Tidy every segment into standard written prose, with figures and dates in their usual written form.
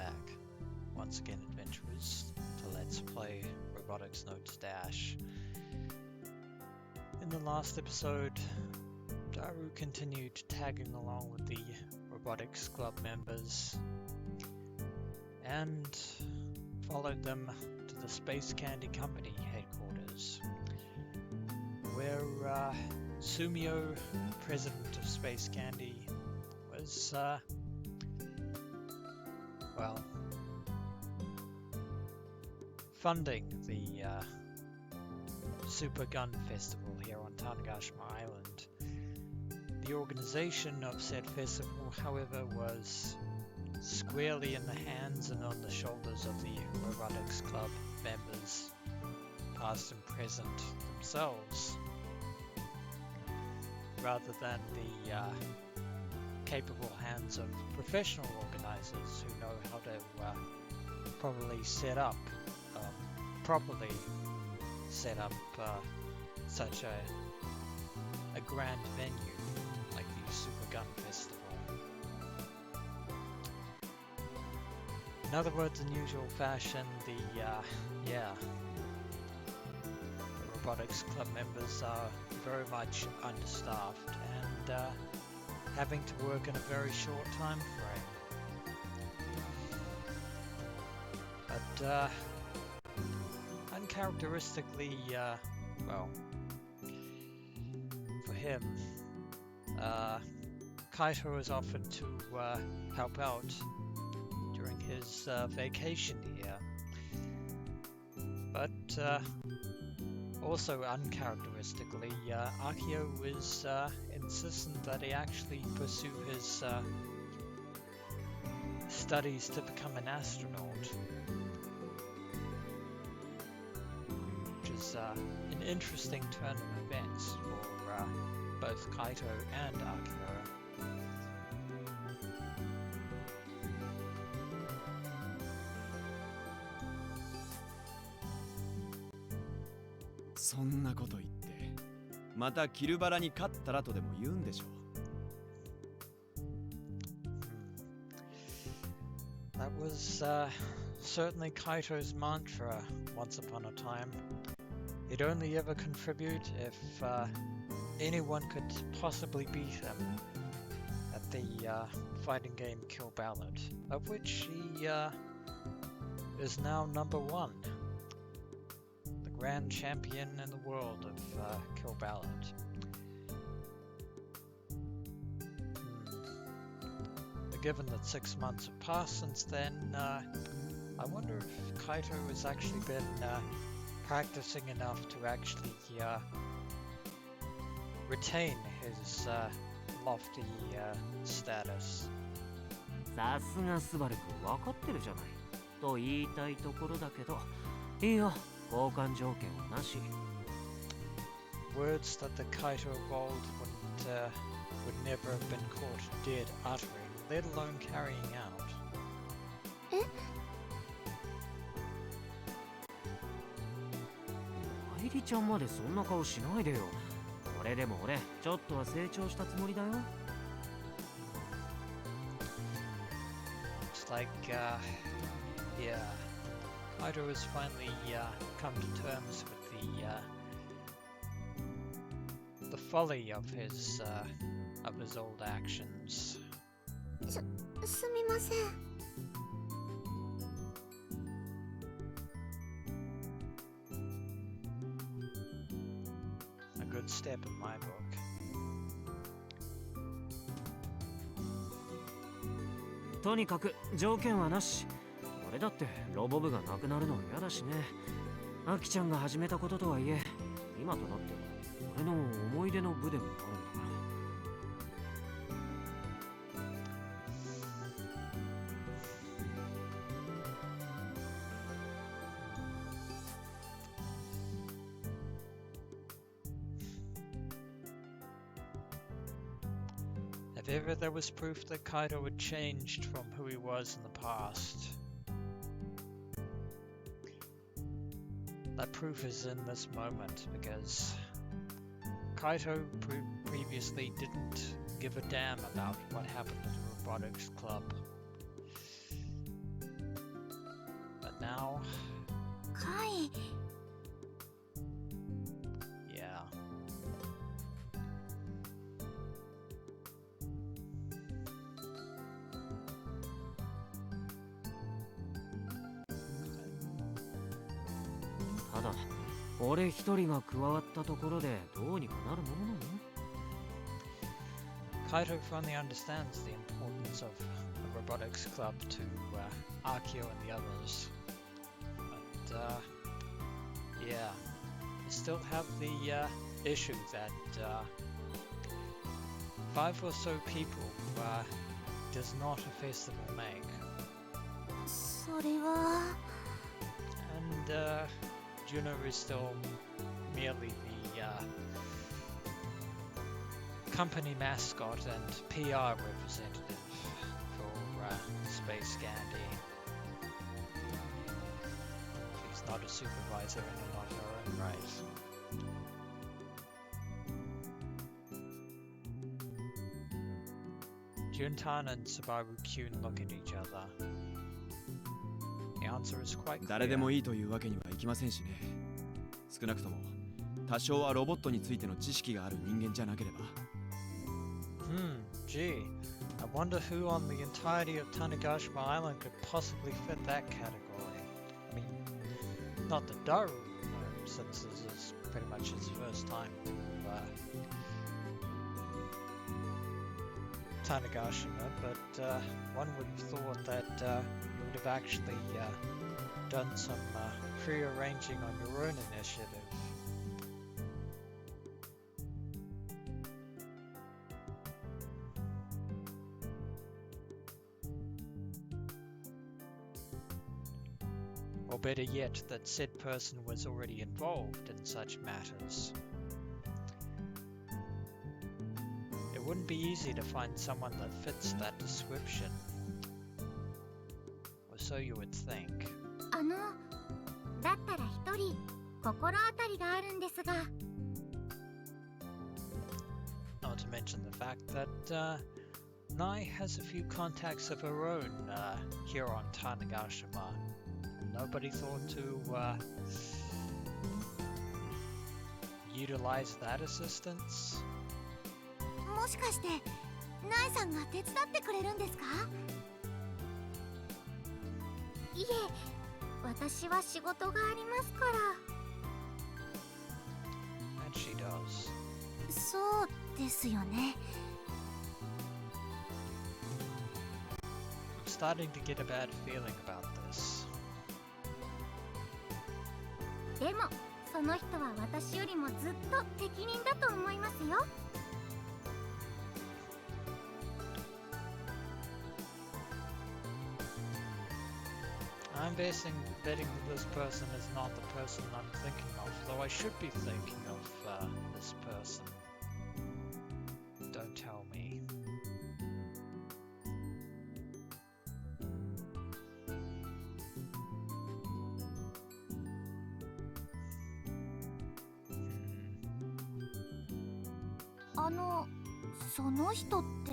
back. Once again, adventurers, to Let's Play Robotics Notes DaSH. In the last episode, Daru continued tagging along with the Robotics Club members and followed them to the Space Candy Company headquarters, where Sumio, president of Space Candy, was, funding the Super Gun Festival here on Tanegashima Island. The organization of said festival, however, was squarely in the hands and on the shoulders of the Robotics Club members, past and present themselves, rather than the capable hands of professional organizers who know how to properly set up such a grand venue like the Super Gun Festival. In other words, in usual fashion, the Robotics Club members are very much understaffed and having to work in a very short time frame. But uncharacteristically, for him, Kaito is offered to help out during his vacation here. But also uncharacteristically, Akio is insistent that he actually pursue his studies to become an astronaut, which is an interesting turn of events for both Kaito and Akio. そんなこと言ってまたキルバラに勝ったらとでも言うんでしょう。 That was certainly Kaito's mantra once upon a time. He'd only ever contribute if anyone could possibly beat him at the fighting game Kill Ballad, of which he is now #1. Grand champion in the world of Kill Ballad. Given that 6 months have passed since then, I wonder if Kaito has actually been practicing enough to actually retain his lofty status. さすがスバル君分かってるじゃないと言いたいところだけど、いいよ。 交換条件はなし。 Words that the Kaito of old would never have been caught dead uttering, let alone carrying out. え？愛梨ちゃんまでそんな顔しないでよ。俺でも俺ちょっとは成長したつもりだよ。 It's like Kaito has finally come to terms with the folly of his old actions. すみません。 A good step in my book. とにかく条件はなし。 俺だってロボ部がなくなるのは嫌だしね。アキちゃんが始めたこととはいえ、今となっては俺の思い出の部でもあるんだから。 If ever there was proof that Kaito had changed from who he was in the past, that proof is in this moment, because Kaito previously didn't give a damn about what happened at the Robotics Club. now. はい。 Yeah.ただ俺一人が加わったところでどうにかなるものなの？ Kaito finally understands the importance of the Robotics Club to Akio and the others. But, yeah, you still have the issue that 5 or so people does not a festival make. それは And Juno is still merely the company mascot and PR representative for Space Gandhi. She's not a supervisor in and of her own right. Juntan and Subaru Kyun look at each other. The answer is quite clear. 誰でもいいというわけにはいきませんしね。少なくとも多少はロボットについての知識がある人間じゃなければ。Gee, I wonder who on the entirety of Tanegashima Island could possibly fit that category. I mean, not that Daru, since this is pretty much his first time to Tanegashima, but one would have thought that you would have actually done some pre-arranging on your own initiative. Or better yet, that said person was already involved in such matters. It wouldn't be easy to find someone that fits that description. Or so you would think. だったら一人心当たりがあるんですが。 Not to mention the fact that Nai has a few contacts of her own here on Tanegashima. Nobody thought to utilize that assistance? もしかしてナエさんが手伝ってくれるんですか？いえ、私は仕事がありますから。 And she does. そうですよね。 I'm starting to get a bad feeling about this. でもその人は私よりもずっと適任だと思いますよ。 I'm betting that this person is not the person I'm thinking of, though I should be thinking of this person. Don't tell me. Hmm. その人って。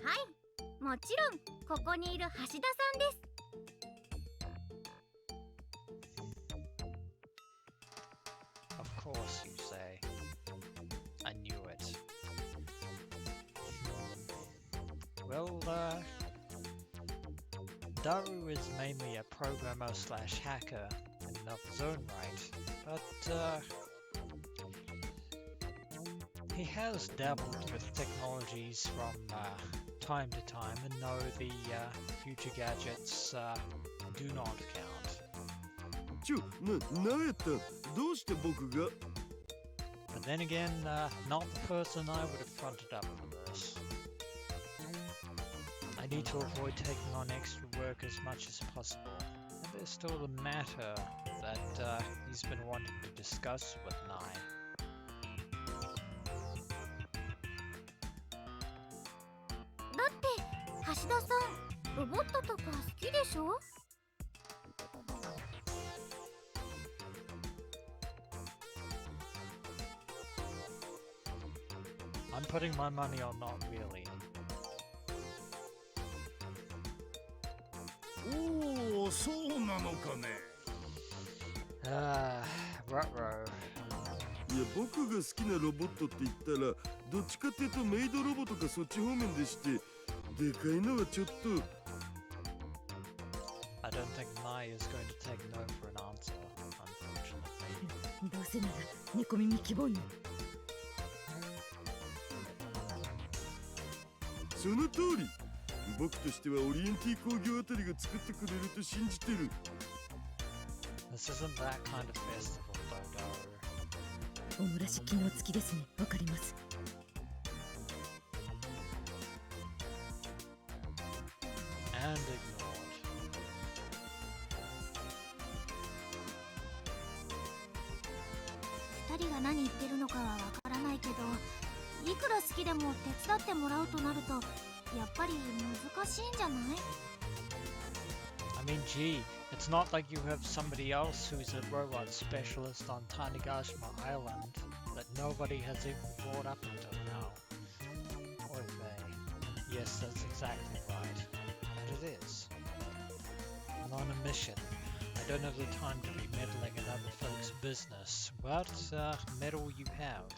はい、もちろんここにいる橋田さんです。 Of course, you say. I knew it. Well, Daru is mainly a programmer slash hacker in of his own right, but he has dabbled with technologies from time to time and know the future gadgets do not count. なんやったん？どうして僕が？ But then again, not the person I would have fronted up for this. I need to avoid taking on extra work as much as possible. And there's still the matter that he's been wanting to discuss with Nai. だって橋田さんロボットとか好きでしょ？ I'm putting my money on not really. おお、そうなのかね。Ruh-roh. いや、僕が好きなロボットって言ったらどっちかっていうとメイドロボとかそっち方面でして、でかいのはちょっと。 I don't think Mai is going to take no for an answer, unfortunately. どうせなら猫耳希望に。その通り。僕としてはオリエンティ工業あたりが作ってくれると信じてる。 This isn't that kind of festival, though, Daru. おもらし機能付きですね。わかります。And ignored. 二人が何言ってるのかはわからないけど、いくら好きでも手伝ってもらうとなるとやっぱり難しいんじゃない？ I mean, gee, it's not like you have somebody else who's a robot specialist on Tanegashima Island that nobody has even brought up until now. Or they. Yes, that's exactly right. And it is. I'm on a mission. I don't have the time to be meddling in other folks' business. What meddle you have?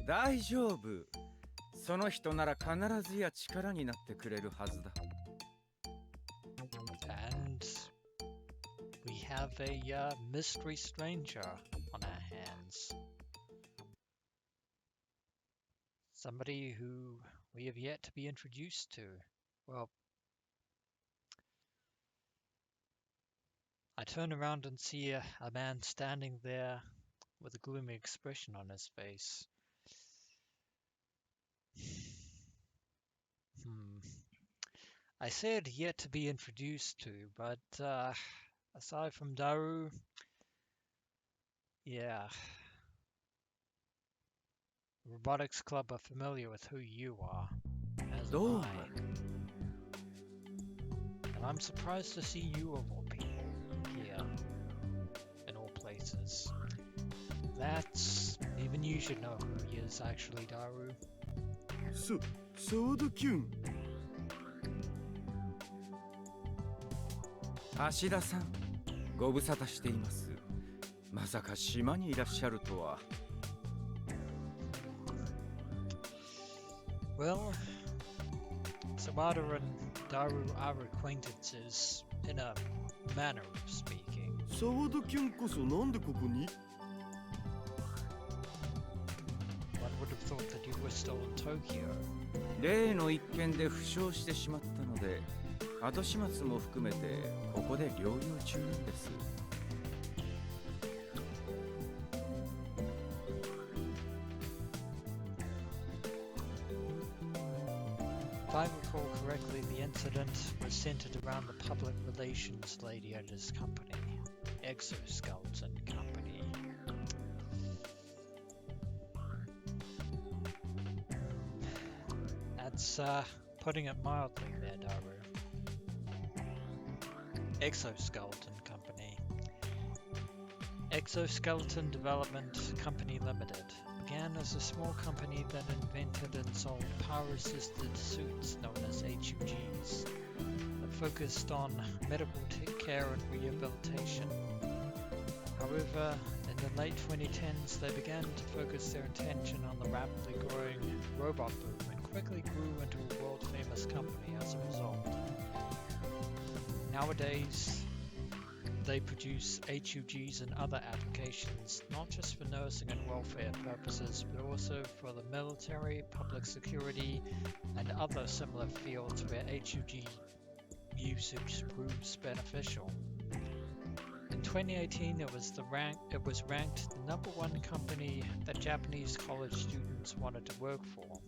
大丈夫。その人なら必ずや力になってくれるはずだ。And we have a mystery stranger on our hands. Somebody who we have yet to be introduced to. Well, I turn around and see a man standing there with a gloomy expression on his face. I said yet to be introduced to, but aside from Daru, yeah. Robotics Club are familiar with who you are, as am I. And I'm surprised to see you of all people here, in all places. That's... even you should know who he is actually, Daru. 沢田キュン。橋田さん、ご無沙汰しています。まさか島にいらっしゃるとは。Well, Sawada and Daru are acquaintances, in a manner of speaking. 沢田キュンこそなんでここに？ One would have thought that you were still in Tokyo. 例の一件で負傷してしまったので、後始末も含めてここで療養中なんです。If I recall correctly, the incident was centered around the public relations lady at his company, Exoskeleton Company. That's putting it mildly there, Daru. Exoskeleton Company. Exoskeleton Development Company Limited began as a small company that invented and sold power-assisted suits known as HUGs that focused on medical care and rehabilitation. However, in the late 2010s, they began to focus their attention on the rapidly growing robot boom and quickly grew into a world-famous company as a result. Nowadays, they produce HUGs and other applications, not just for nursing and welfare purposes, but also for the military, public security, and other similar fields where HUG usage proves beneficial. In 2018, it was ranked the #1 company that Japanese college students wanted to work for.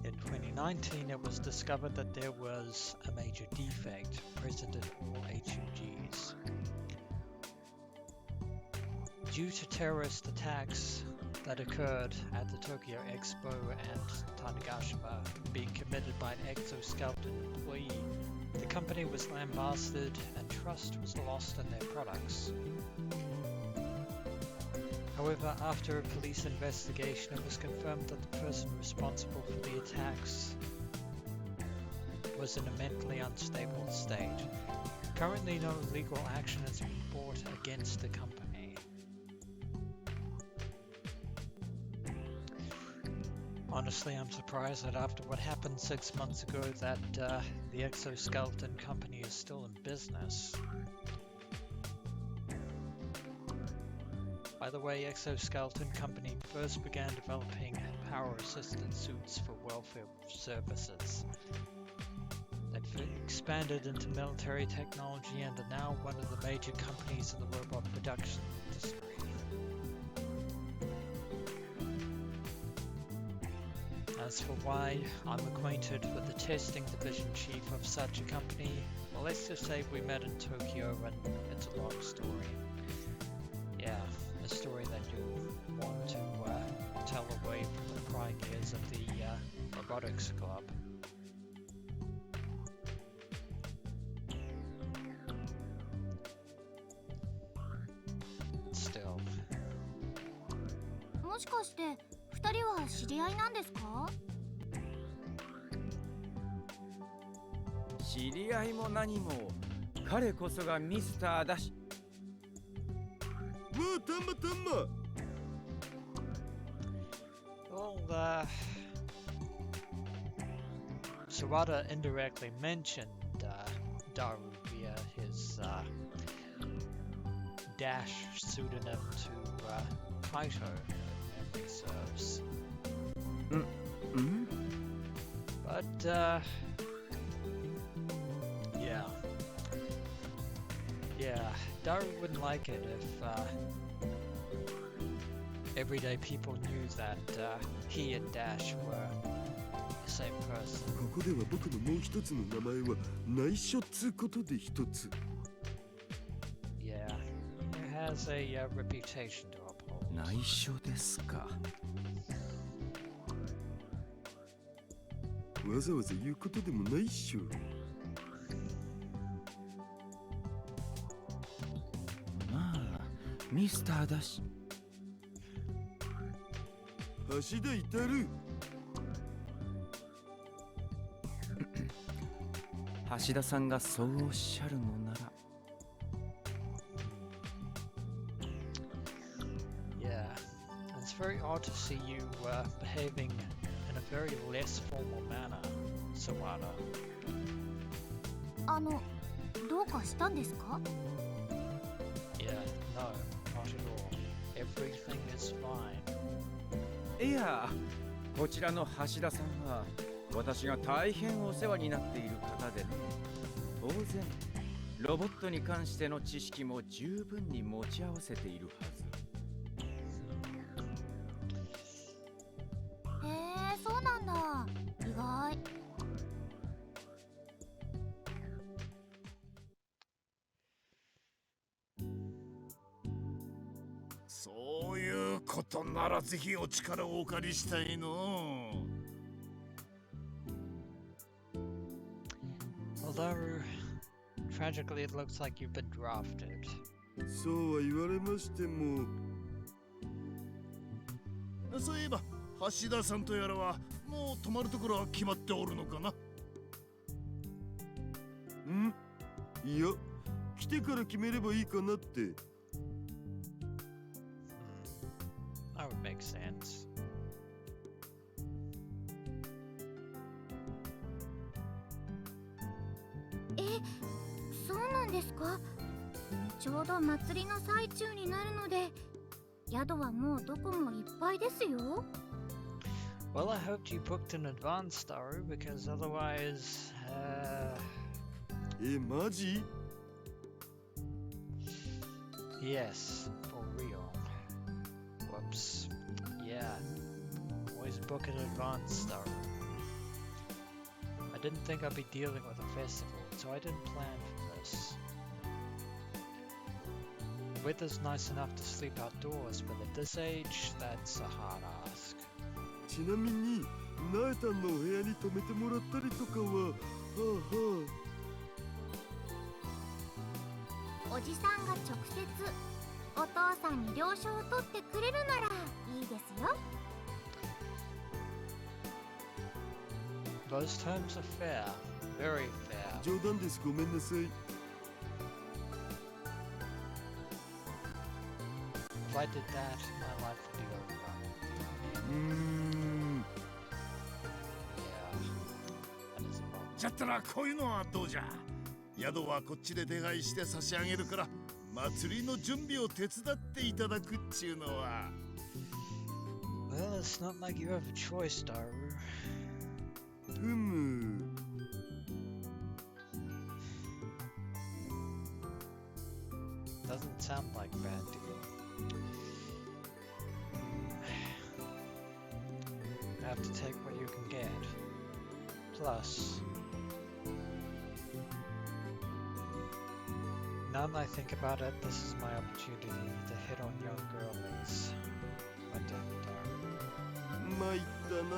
In 2019, it was discovered that there was a major defect present in all HUGs. Due to terrorist attacks that occurred at the Tokyo Expo and Tanegashima being committed by an exoskeleton employee, the company was lambasted and trust was lost in their products. However, after a police investigation, it was confirmed that the person responsible for the attacks was in a mentally unstable state. Currently, no legal action has been brought against the company. Honestly, I'm surprised that after what happened 6 months ago that the Exoskeleton Company is still in business. By the way, Exoskeleton Company first began developing power-assisted suits for welfare services. They've expanded into military technology and are now one of the major companies in the robot production industry. As for why I'm acquainted with the testing division chief of such a company, well, let's just say we met in Tokyo and it's a long story. Yeah, a story that you'll want to tell away from the prying ears of the Robotics Club. Still. もしかして2人は知り合いなんですか？知り合いも何も、彼こそがミスターだし。わあ、たんまたんま。Well, Sawada indirectly mentioned Daru via his DaSH pseudonym to Kaito, if memory serves. Mm-hmm. But, yeah, Daru wouldn't like it if everyday people knew that he and DaSH were the same person. ここでは僕のもう一つの名前は内緒っつうことで一つ。Yeah, he has a reputation to uphold. 内緒ですか。わざわざ言うことでもないっしょ。まあ、ミスターだし。橋田至る。橋田さんがそうおっしゃるのなら。Yeah, it's very odd to see you behaving in a very less formal manner, Sawada. どうかしたんですか？ Yeah, no, not at all. Everything is fine. いや、こちらの橋田さんは私が大変お世話になっている方でね。当然、ロボットに関しての知識も十分に持ち合わせているはず。へえ、そうなんだ。意外。そういうことならぜひお力をお借りしたいの。Well, Daru, tragically it looks like you've been drafted. そうは言われましても。そういえば橋田さんとやらはもう泊まるところは決まっておるのかな。いや、来てから決めればいいかなって。That would make sense. そうなんですか？ちょうど祭りの最中になるので、宿はもうどこもいっぱいですよ。Well, I hoped you booked in advance, Daru, because otherwise, マジ？ yes, for real. Whoops. Yeah, always book in advance, Daru. I didn't think I'd be dealing with a festival, so I didn't plan for this. The weather's nice enough to sleep outdoors, but at this age, that's a hard ask. ちなみに、ナエタンのお部屋に泊めてもらったりとかは、おじさんが直接お父さんに了承を取ってくれるならいいですよ。Those terms are fair, Very fair. 冗談です。ごめんなさい。 If I did that, my life would be over. Yeah, that is a problem. じゃったらこういうのはどうじゃ。宿はこっちで手配して差し上げるから、祭りの準備を手伝っていただくっちゅうのは。Well, it's not like you have a choice, Daru. ふむ。 Doesn't sound like a bad deal. You have to take what you can get. Plus, now that I think about it, this is my opportunity to hit on young girlies. What did Daru? 参ったな。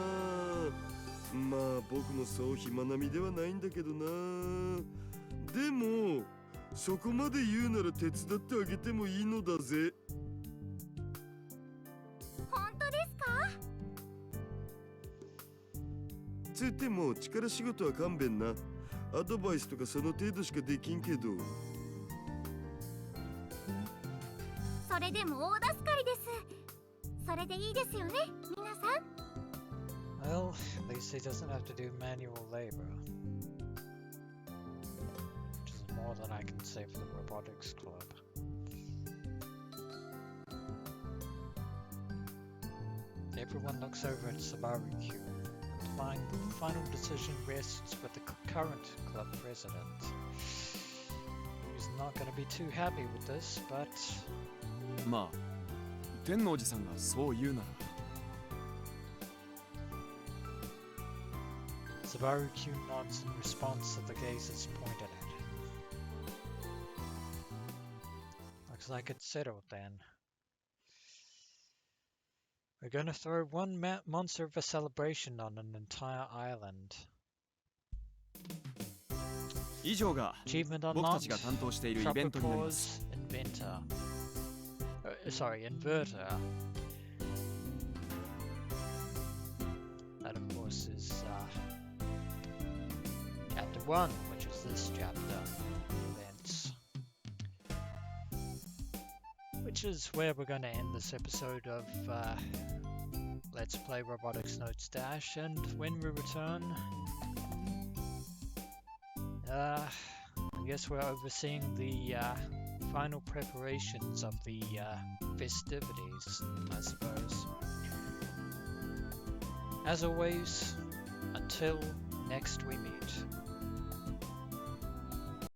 まあ僕もそう暇な身ではないんだけどな。でもそこまで言うなら手伝ってあげてもいいのだぜ。本当ですか？つっても力仕事は勘弁な。アドバイスとかその程度しかできんけど。それでも大助かりです。それでいいですよね、皆さん。 Well, at least he doesn't have to do manual labor. Which is more than I can say for the Robotics Club. Everyone looks over at Sabaru-Q and find that the final decision rests with the current club president. He's not going to be too happy with this, but まあ天王寺さんがそう言うなら。 Sabaru-Q nods in response to the gazes pointed at it. Looks like it's settled then. We're gonna throw one monster of a celebration on an entire island. 以上が Achievement 僕た unlocked. ちが担当しているイベントになります。 Tropicore's inventor. Sorry, inverter. That of course is Chapter 1, which is this chapter, events. Which is where we're going to end this episode of Let's Play Robotics Notes Dash, and when we return, I guess we're overseeing the final preparations of the festivities, I suppose. As always, until next we meet.